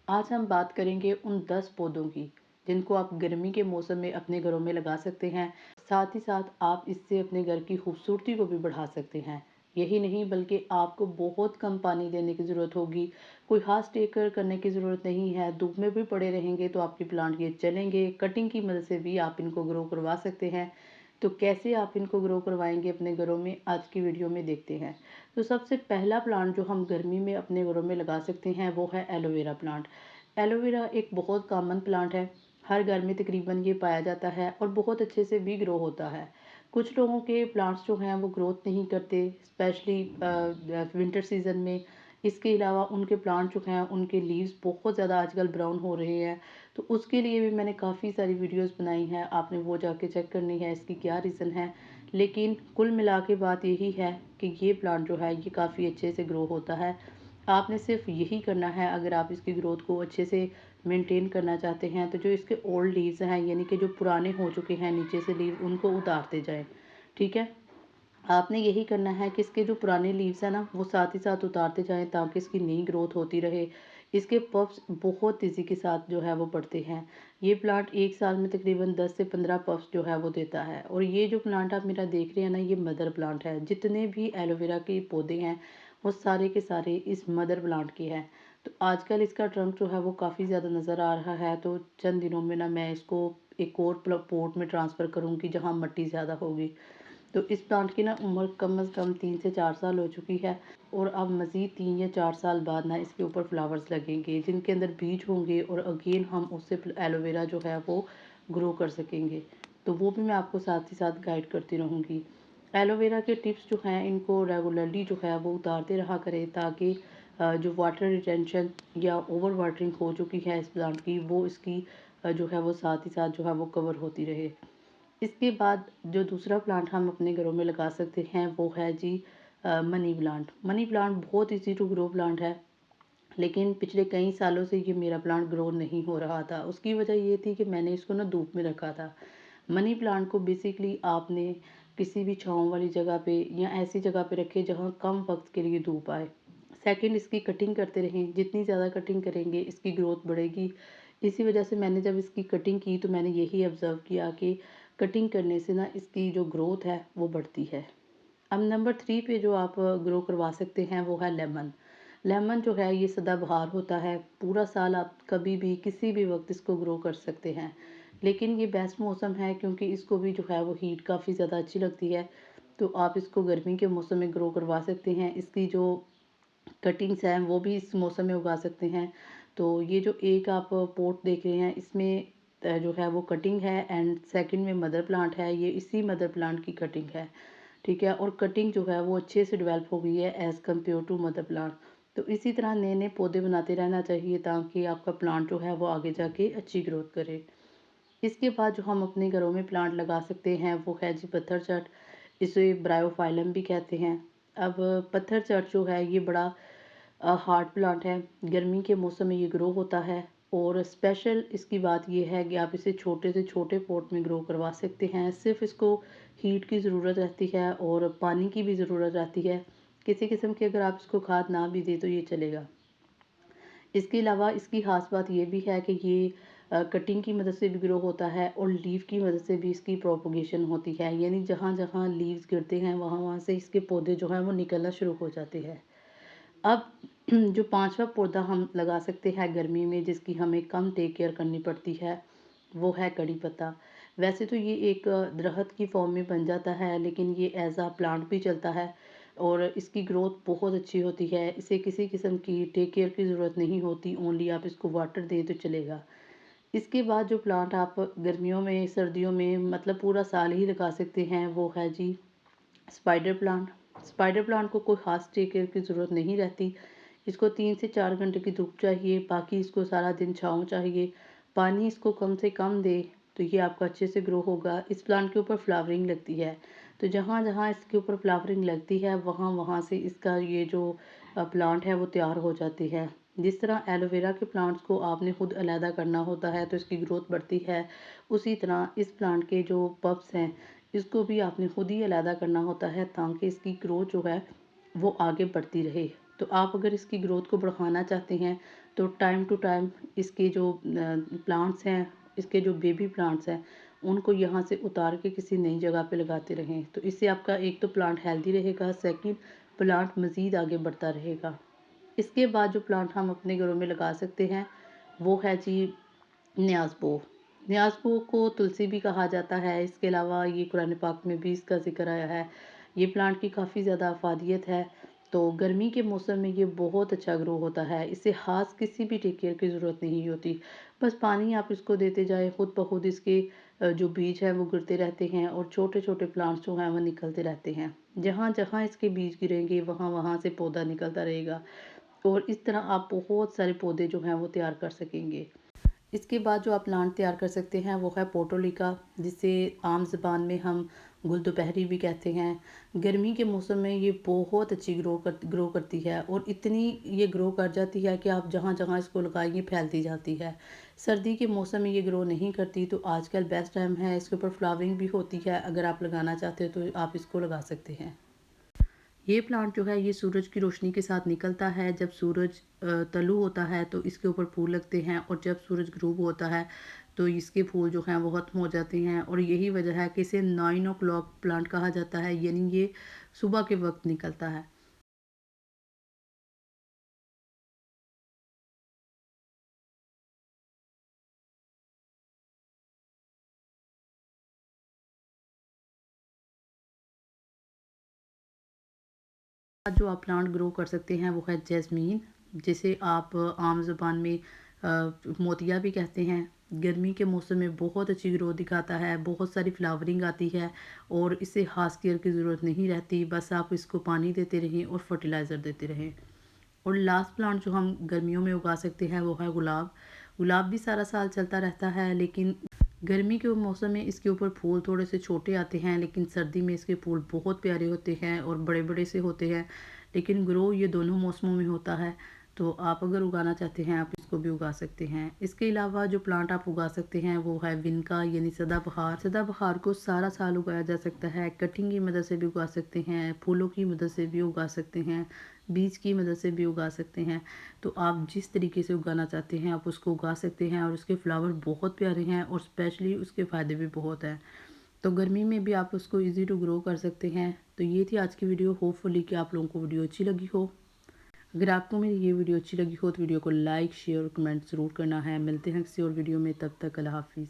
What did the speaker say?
आज हम बात करेंगे उन 10 पौधों की जिनको आप गर्मी के मौसम में अपने घरों में लगा सकते हैं। साथ ही साथ आप इससे अपने घर की खूबसूरती को भी बढ़ा सकते हैं। यही नहीं बल्कि आपको बहुत कम पानी देने की ज़रूरत होगी। कोई खास टेक केयर करने की ज़रूरत नहीं है। धूप में भी पड़े रहेंगे तो आपके प्लांट ये चलेंगे। कटिंग की मदद से भी आप इनको ग्रो करवा सकते हैं। तो कैसे आप इनको ग्रो करवाएंगे अपने घरों में, आज की वीडियो में देखते हैं। तो सबसे पहला प्लांट जो हम गर्मी में अपने घरों में लगा सकते हैं वो है एलोवेरा प्लांट। एलोवेरा एक बहुत कॉमन प्लांट है। हर घर में तकरीबन ये पाया जाता है और बहुत अच्छे से भी ग्रो होता है। कुछ लोगों के प्लांट्स जो हैं वो ग्रोथ नहीं करते, स्पेशली विंटर सीजन में। इसके अलावा उनके प्लांट जो हैं उनके लीव्स बहुत ज़्यादा आजकल ब्राउन हो रहे हैं। तो उसके लिए भी मैंने काफ़ी सारी वीडियोस बनाई हैं, आपने वो जाके चेक करनी है इसकी क्या रीज़न है। लेकिन कुल मिला के बात यही है कि ये प्लांट जो है ये काफ़ी अच्छे से ग्रो होता है। आपने सिर्फ यही करना है, अगर आप इसकी ग्रोथ को अच्छे से मेंटेन करना चाहते हैं तो जो इसके ओल्ड लीव्स हैं, यानी कि जो पुराने हो चुके हैं नीचे से लीव, उनको उतारते जाएं। ठीक है, आपने यही करना है कि इसके जो पुराने लीव्स हैं ना वो साथ ही साथ उतारते जाएं ताकि इसकी नई ग्रोथ होती रहे। इसके पफ्स बहुत तेज़ी के साथ जो है वो बढ़ते हैं। ये प्लांट एक साल में तकरीबन 10 से 15 पफ्स जो है वो देता है। और ये जो प्लांट आप मेरा देख रहे हैं ना, ये मदर प्लांट है। जितने भी एलोवेरा के पौधे हैं वो सारे के सारे इस मदर प्लांट के हैं। तो आजकल इसका ट्रंक जो है वो काफ़ी ज़्यादा नज़र आ रहा है। तो चंद दिनों में ना मैं इसको एक और पोर्ट में ट्रांसफ़र करूँगी जहाँ मिट्टी ज़्यादा होगी। तो इस प्लांट की ना उम्र कम से कम 3 से 4 साल हो चुकी है। और अब मज़ीद 3 या 4 साल बाद ना इसके ऊपर फ्लावर्स लगेंगे जिनके अंदर बीज होंगे और अगेन हम उससे एलोवेरा जो है वो ग्रो कर सकेंगे। तो वो भी मैं आपको साथ ही साथ गाइड करती रहूँगी। एलोवेरा के टिप्स जो हैं इनको रेगुलरली जो है वो उतारते रहा करें ताकि जो वाटर रिटेंशन या ओवर वाटरिंग हो चुकी है इस प्लांट की, वो इसकी जो है वो साथ ही साथ जो है वो कवर होती रहे। इसके बाद जो दूसरा प्लांट हम अपने घरों में लगा सकते हैं वो है जी मनी प्लांट। मनी प्लांट बहुत ईजी टू ग्रो प्लांट है, लेकिन पिछले कई सालों से ये मेरा प्लांट ग्रो नहीं हो रहा था। उसकी वजह ये थी कि मैंने इसको ना धूप में रखा था। मनी प्लांट को बेसिकली आपने किसी भी छाँव वाली जगह पे या ऐसी जगह पे रखें जहाँ कम वक्त के लिए धूप आए। सेकंड, इसकी कटिंग करते रहें। जितनी ज़्यादा कटिंग करेंगे इसकी ग्रोथ बढ़ेगी। इसी वजह से मैंने जब इसकी कटिंग की तो मैंने यही ऑब्ज़र्व किया कि कटिंग करने से ना इसकी जो ग्रोथ है वो बढ़ती है। अब नंबर 3 पे जो आप ग्रो करवा सकते हैं वो है लेमन। लेमन जो है ये सदाबहार होता है। पूरा साल आप कभी भी किसी भी वक्त इसको ग्रो कर सकते हैं। लेकिन ये बेस्ट मौसम है क्योंकि इसको भी जो है वो हीट काफ़ी ज़्यादा अच्छी लगती है। तो आप इसको गर्मी के मौसम में ग्रो करवा सकते हैं। इसकी जो कटिंग्स हैं वो भी इस मौसम में उगा सकते हैं। तो ये जो एक आप पॉट देख रहे हैं इसमें जो है वो कटिंग है, एंड सेकंड में मदर प्लांट है। ये इसी मदर प्लांट की कटिंग है। ठीक है, और कटिंग जो है वो अच्छे से डेवलप हो गई है as compare to mother plant. तो इसी तरह नए नए पौधे बनाते रहना चाहिए ताकि आपका प्लांट जो है वो आगे जाके अच्छी ग्रोथ करे। इसके बाद जो हम अपने घरों में प्लांट लगा सकते हैं वो है जी पत्थर चट। इसे ब्रायोफाइलम भी कहते हैं। अब पत्थर चट जो है ये बड़ा हार्ड प्लांट है। गर्मी के मौसम में ये ग्रो होता है। और स्पेशल इसकी बात ये है कि आप इसे छोटे से छोटे पॉट में ग्रो करवा सकते हैं। सिर्फ इसको हीट की ज़रूरत रहती है और पानी की भी ज़रूरत रहती है। किसी किस्म की अगर आप इसको खाद ना भी दें तो ये चलेगा। इसके अलावा इसकी ख़ास बात ये भी है कि ये कटिंग की मदद से भी ग्रो होता है और लीफ की मदद से भी इसकी प्रोपगेशन होती है। यानी जहाँ जहाँ लीव्स गिरते हैं वहाँ वहाँ से इसके पौधे जो हैं वो निकलना शुरू हो जाते हैं। अब जो पांचवा पौधा हम लगा सकते हैं गर्मी में जिसकी हमें कम टेक केयर करनी पड़ती है वो है कड़ी पत्ता। वैसे तो ये एक दरख्त की फॉर्म में बन जाता है, लेकिन ये एज अ प्लांट भी चलता है और इसकी ग्रोथ बहुत अच्छी होती है। इसे किसी किस्म की टेक केयर की ज़रूरत नहीं होती, ओनली आप इसको वाटर दें तो चलेगा। इसके बाद जो प्लांट आप गर्मियों में सर्दियों में मतलब पूरा साल ही लगा सकते हैं वो है जी स्पाइडर प्लांट। स्पाइडर प्लांट को कोई ख़ास टेक केयर की ज़रूरत नहीं रहती। इसको 3 से 4 घंटे की धूप चाहिए, बाकी इसको सारा दिन छाँव चाहिए। पानी इसको कम से कम दें तो ये आपका अच्छे से ग्रो होगा। इस प्लांट के ऊपर फ्लावरिंग लगती है। तो जहाँ-जहाँ इसके ऊपर फ्लावरिंग लगती है वहाँ-वहाँ से इसका ये जो प्लांट है वो तैयार हो जाती है। जिस तरह एलोवेरा के प्लांट्स को आपने खुद अलहदा करना होता है तो इसकी ग्रोथ बढ़ती है, उसी तरह इस प्लांट के जो पप्स हैं इसको भी आपने खुद ही अलहदा करना होता है ताकि इसकी ग्रोथ जो है वो आगे बढ़ती रहे। तो आप अगर इसकी ग्रोथ को बढ़ाना चाहते हैं तो टाइम टू टाइम इसके जो प्लांट्स हैं, इसके जो बेबी प्लांट्स हैं, उनको यहाँ से उतार के किसी नई जगह पे लगाते रहें। तो इससे आपका एक तो प्लांट हेल्दी रहेगा, सेकंड प्लांट मज़ीद आगे बढ़ता रहेगा। इसके बाद जो प्लांट हम अपने घरों में लगा सकते हैं वो है जी न्याज़बो। न्याज़बो को तुलसी भी कहा जाता है। इसके अलावा ये कुरान पाक में भी इसका ज़िक्र आया है। ये प्लांट की काफ़ी ज़्यादा अफ़ादियत है। तो गर्मी के मौसम में ये बहुत अच्छा ग्रो होता है। इसे ख़ास किसी भी टेक केयर की ज़रूरत नहीं होती। बस पानी आप इसको देते जाएँ, खुद ब खुद इसके जो बीज हैं वो गिरते रहते हैं और छोटे-छोटे प्लांट्स जो हैं वो निकलते रहते हैं। जहाँ-जहाँ इसके बीज गिरेंगे वहाँ-वहाँ से पौधा निकलता रहेगा और इस तरह आप बहुत सारे पौधे जो हैं वो तैयार कर सकेंगे। इसके बाद जो आप प्लांट तैयार कर सकते हैं वो है पोर्टोलिका, जिसे आम ज़बान में हम गुल दोपहरी भी कहते हैं। गर्मी के मौसम में ये बहुत अच्छी ग्रो करती है और इतनी ये ग्रो कर जाती है कि आप जहाँ जहाँ इसको लगाएंगे फैलती जाती है। सर्दी के मौसम में ये ग्रो नहीं करती, तो आजकल बेस्ट टाइम है। इसके ऊपर फ्लावरिंग भी होती है। अगर आप लगाना चाहते हो तो आप इसको लगा सकते हैं। ये प्लांट जो है ये सूरज की रोशनी के साथ निकलता है। जब सूरज तल्लू होता है तो इसके ऊपर फूल लगते हैं और जब सूरज ग्रूब होता है तो इसके फूल जो हैं वो ख़त्म हो जाते हैं और यही वजह है कि इसे 9 ओ क्लॉक प्लांट कहा जाता है, यानी ये सुबह के वक्त निकलता है। जो आप प्लांट ग्रो कर सकते हैं वो है जैस्मीन, जिसे आप आम ज़ुबान में मोतिया भी कहते हैं। गर्मी के मौसम में बहुत अच्छी ग्रोथ दिखाता है, बहुत सारी फ्लावरिंग आती है और इससे ख़ास केयर की ज़रूरत नहीं रहती। बस आप इसको पानी देते रहें और फर्टिलाइज़र देते रहें। और लास्ट प्लांट जो हम गर्मियों में उगा सकते हैं वो है गुलाब। गुलाब भी सारा साल चलता रहता है, लेकिन गर्मी के मौसम में इसके ऊपर फूल थोड़े से छोटे आते हैं, लेकिन सर्दी में इसके फूल बहुत प्यारे होते हैं और बड़े बड़े से होते हैं। लेकिन ग्रो ये दोनों मौसमों में होता है, तो आप अगर उगाना चाहते हैं आप इसको भी उगा सकते हैं। इसके अलावा जो प्लांट आप उगा सकते हैं वो है विनका, यानी सदाबहार। सदाबहार को सारा साल उगाया जा सकता है। कटिंग की मदद से भी उगा सकते हैं, फूलों की मदद से भी उगा सकते हैं, बीज की मदद से भी उगा सकते हैं। तो आप जिस तरीके से उगाना चाहते हैं आप उसको उगा सकते हैं और उसके फ्लावर बहुत प्यारे हैं और स्पेशली उसके फ़ायदे भी बहुत हैं। तो गर्मी में भी आप उसको इजी टू ग्रो कर सकते हैं। तो ये थी आज की वीडियो। होपफुली कि आप लोगों को वीडियो अच्छी लगी हो। अगर आपको मेरी ये वीडियो अच्छी लगी हो तो वीडियो को लाइक शेयर और कमेंट ज़रूर करना है। मिलते हैं किसी और वीडियो में, तब तक अल्लाह हाफिज़।